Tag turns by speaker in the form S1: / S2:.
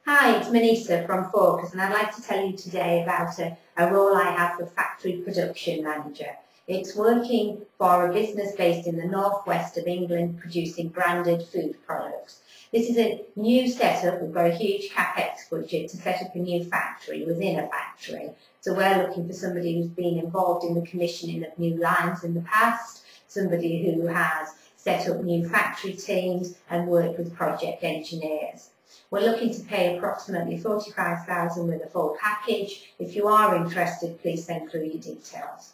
S1: Hi, it's Manisa from Focus, and I'd like to tell you today about a role I have for Factory Production Manager. It's working for a business based in the northwest of England producing branded food products. This is a new setup. We've got a huge CapEx budget to set up a new factory within a factory. So we're looking for somebody who's been involved in the commissioning of new lines in the past, somebody who has set up new factory teams and worked with project engineers. We're looking to pay approximately $45,000 with a full package. If you are interested, please send through your details.